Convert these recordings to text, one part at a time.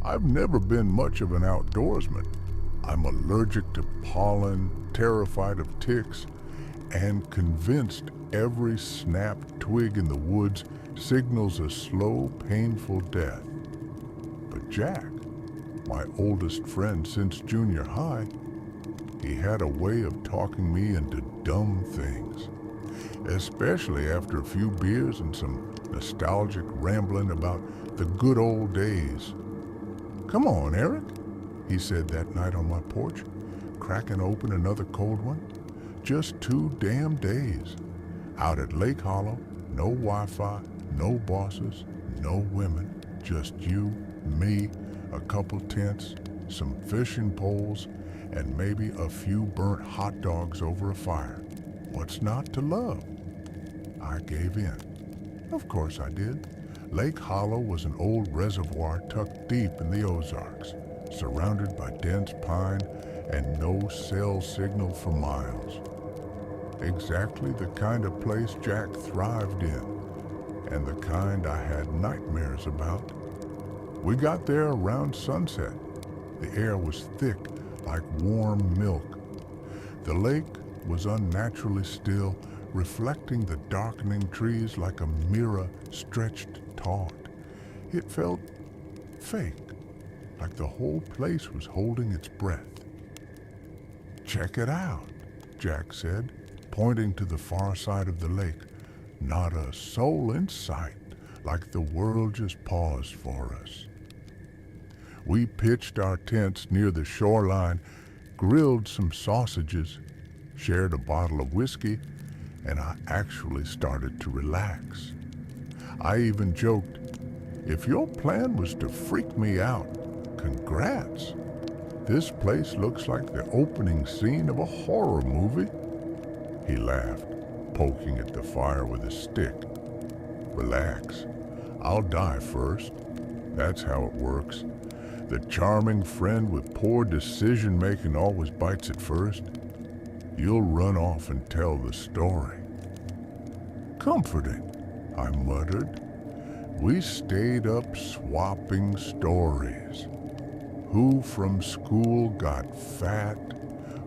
I've never been much of an outdoorsman. I'm allergic to pollen, terrified of ticks, and convinced every snapped twig in the woods signals a slow, painful death. But Jack, my oldest friend since junior high, he had a way of talking me into dumb things, especially after a few beers and some nostalgic rambling about the good old days. "Come on, Eric," he said that night on my porch, cracking open another cold one. "Just 2 damn days. Out at Lake Hollow, no Wi-Fi, no bosses, no women, just you, me, a couple tents, some fishing poles, and maybe a few burnt hot dogs over a fire. What's not to love?" I gave in. Of course I did. Lake Hollow was an old reservoir tucked deep in the Ozarks, surrounded by dense pine and no cell signal for miles. Exactly the kind of place Jack thrived in, and the kind I had nightmares about. We got there around sunset. The air was thick like warm milk. The lake was unnaturally still, reflecting the darkening trees like a mirror stretched taut. It felt fake, like the whole place was holding its breath. "Check it out," Jack said, pointing to the far side of the lake. Not a soul in sight, like the world just paused for us. We pitched our tents near the shoreline, grilled some sausages, shared a bottle of whiskey, and I actually started to relax. I even joked, "If your plan was to freak me out, congrats. This place looks like the opening scene of a horror movie." He laughed, poking at the fire with a stick. "Relax. I'll die first. That's how it works. The charming friend with poor decision-making always bites it first. You'll run off and tell the story." "Comforting," I muttered. We stayed up swapping stories. Who from school got fat,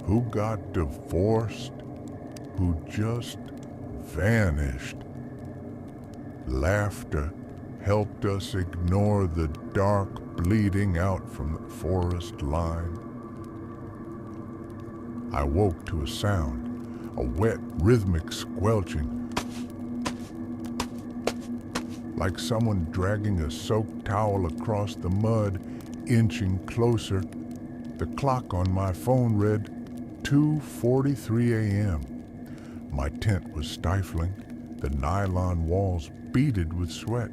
who got divorced, who just vanished. Laughter helped us ignore the dark bleeding out from the forest line. I woke to a sound, a wet, rhythmic squelching, like someone dragging a soaked towel across the mud, inching closer. The clock on my phone read 2:43 a.m. My tent was stifling, the nylon walls beaded with sweat.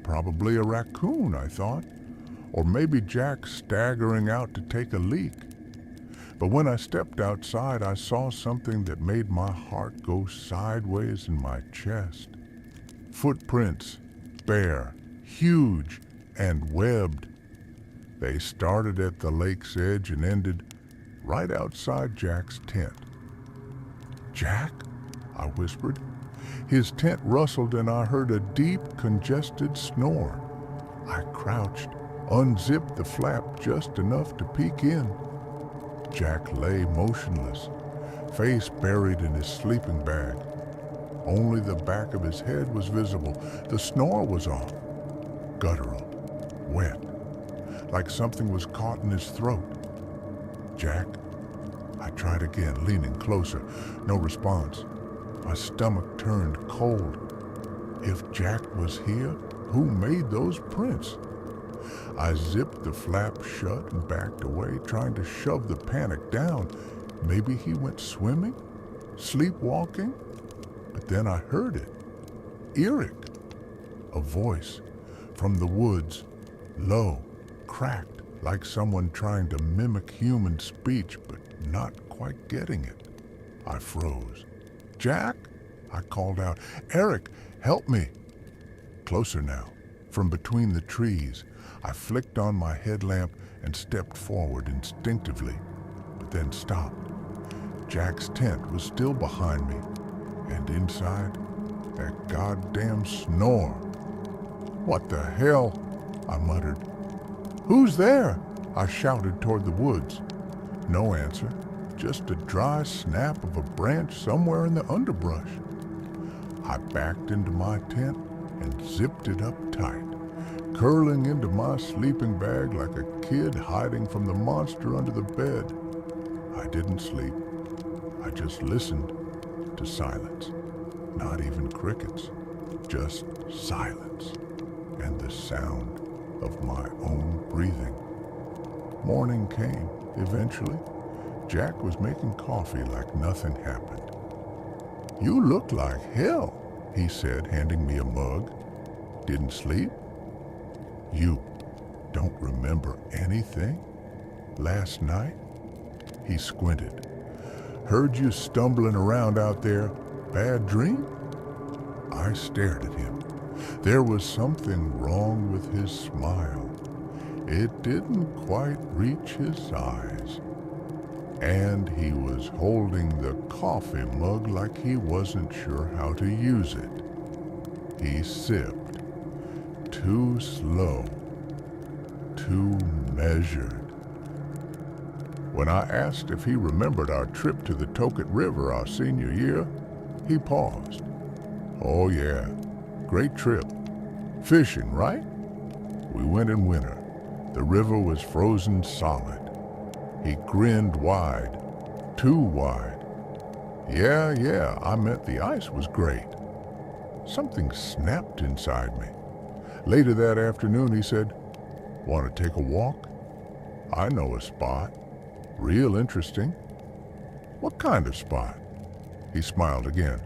Probably a raccoon, I thought, or maybe Jack staggering out to take a leak. But when I stepped outside, I saw something that made my heart go sideways in my chest. Footprints, bare, huge, and webbed. They started at the lake's edge and ended right outside Jack's tent. "Jack?" I whispered. His tent rustled and I heard a deep, congested snore. I crouched, unzipped the flap just enough to peek in. Jack lay motionless, face buried in his sleeping bag. Only the back of his head was visible. The snore was off, guttural, wet, like something was caught in his throat. "Jack?" I tried again, leaning closer. No response. My stomach turned cold. If Jack was here, who made those prints? I zipped the flap shut and backed away, trying to shove the panic down. Maybe he went swimming? Sleepwalking? But then I heard it. Eric. A voice from the woods, low, cracked, like someone trying to mimic human speech, but not quite getting it. I froze. "Jack?" I called out. "Eric, help me." Closer now, from between the trees. I flicked on my headlamp and stepped forward instinctively, but then stopped. Jack's tent was still behind me, and inside, that goddamn snore. "What the hell?" I muttered. "Who's there?" I shouted toward the woods. No answer, just a dry snap of a branch somewhere in the underbrush. I backed into my tent and zipped it up tight, curling into my sleeping bag like a kid hiding from the monster under the bed. I didn't sleep. I just listened to silence. Not even crickets, just silence and the sound of my own breathing. Morning came, eventually. Jack was making coffee like nothing happened. "You look like hell," he said, handing me a mug. "Didn't sleep? You don't remember anything? Last night?" He squinted. "Heard you stumbling around out there. Bad dream?" I stared at him. There was something wrong with his smile. It didn't quite reach his eyes. And he was holding the coffee mug like he wasn't sure how to use it. He sipped. Too slow. Too measured. When I asked if he remembered our trip to the Toket River our senior year, he paused. "Oh yeah, great trip. Fishing, right? We went in winter. The river was frozen solid." He grinned wide, too wide. Yeah, I meant the ice was great." Something snapped inside me. Later that afternoon he said, "Want to take a walk? I know a spot. Real interesting." "What kind of spot?" He smiled again.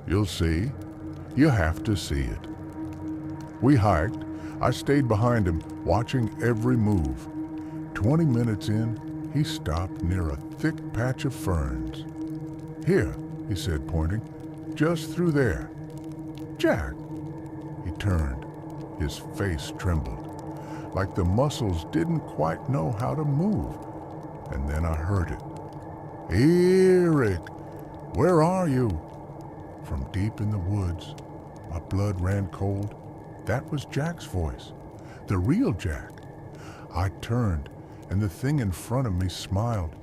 "You'll see. You have to see it." We hiked. I stayed behind him, watching every move. 20 minutes in, he stopped near a thick patch of ferns. "Here," he said, pointing, "just through there." "Jack!" He turned. His face trembled, like the muscles didn't quite know how to move. And then I heard it. "Eric, where are you?" From deep in the woods, my blood ran cold. That was Jack's voice, the real Jack. I turned, and the thing in front of me smiled.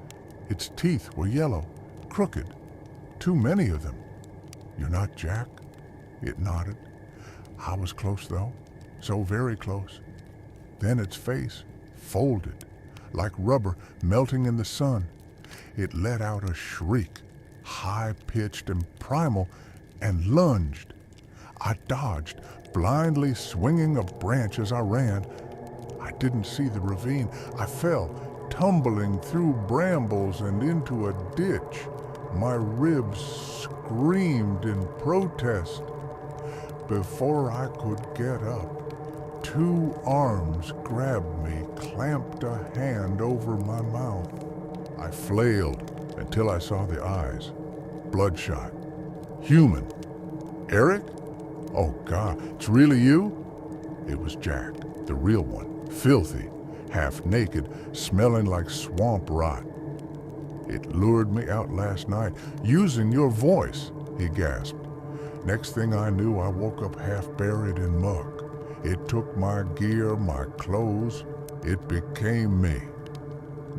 Its teeth were yellow, crooked, too many of them. "You're not Jack?" It nodded. I was close, though, so very close. Then its face folded, like rubber melting in the sun. It let out a shriek, high-pitched and primal, and lunged. I dodged, blindly swinging a branch as I ran. I didn't see the ravine. I fell, tumbling through brambles and into a ditch. My ribs screamed in protest. Before I could get up, 2 arms grabbed me, clamped a hand over my mouth. I flailed until I saw the eyes. Bloodshot. Human. "Eric? Oh God, it's really you?" It was Jack, the real one, filthy, half naked, smelling like swamp rot. "It lured me out last night, using your voice," he gasped. Next thing I knew, I woke up half buried in muck. It took my gear, my clothes. It became me.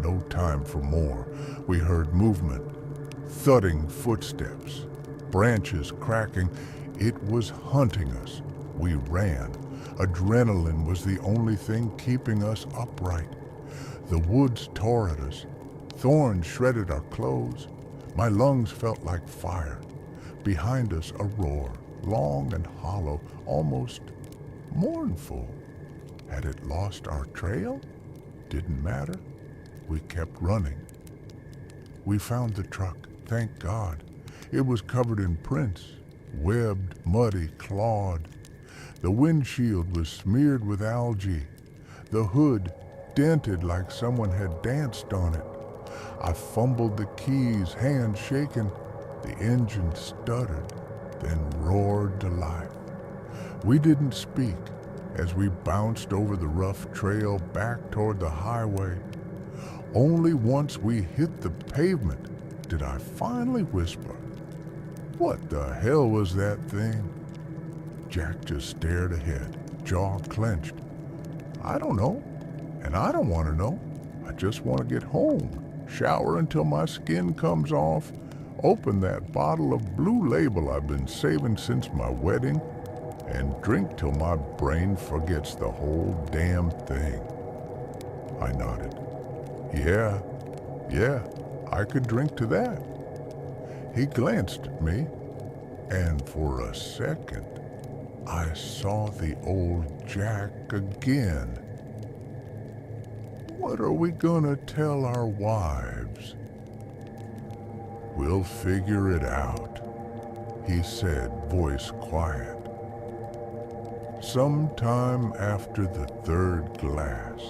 No time for more. We heard movement, thudding footsteps, branches cracking. It was hunting us. We ran. Adrenaline was the only thing keeping us upright. The woods tore at us. Thorns shredded our clothes. My lungs felt like fire. Behind us, a roar, long and hollow, almost mournful. Had it lost our trail? Didn't matter. We kept running. We found the truck, thank God. It was covered in prints, webbed, muddy, clawed. The windshield was smeared with algae. The hood dented like someone had danced on it. I fumbled the keys, hands shaking. The engine stuttered, then roared to life. We didn't speak as we bounced over the rough trail back toward the highway. Only once we hit the pavement did I finally whisper, "What the hell was that thing?" Jack just stared ahead, jaw clenched. "I don't know." And I don't want to know. I just want to get home, shower until my skin comes off, open that bottle of Blue Label I've been saving since my wedding, and drink till my brain forgets the whole damn thing. I nodded. Yeah, I could drink to that. He glanced at me, and for a second, I saw the old Jack again. What are we gonna tell our wives? We'll figure it out, he said, voice quiet. Sometime after the third glass.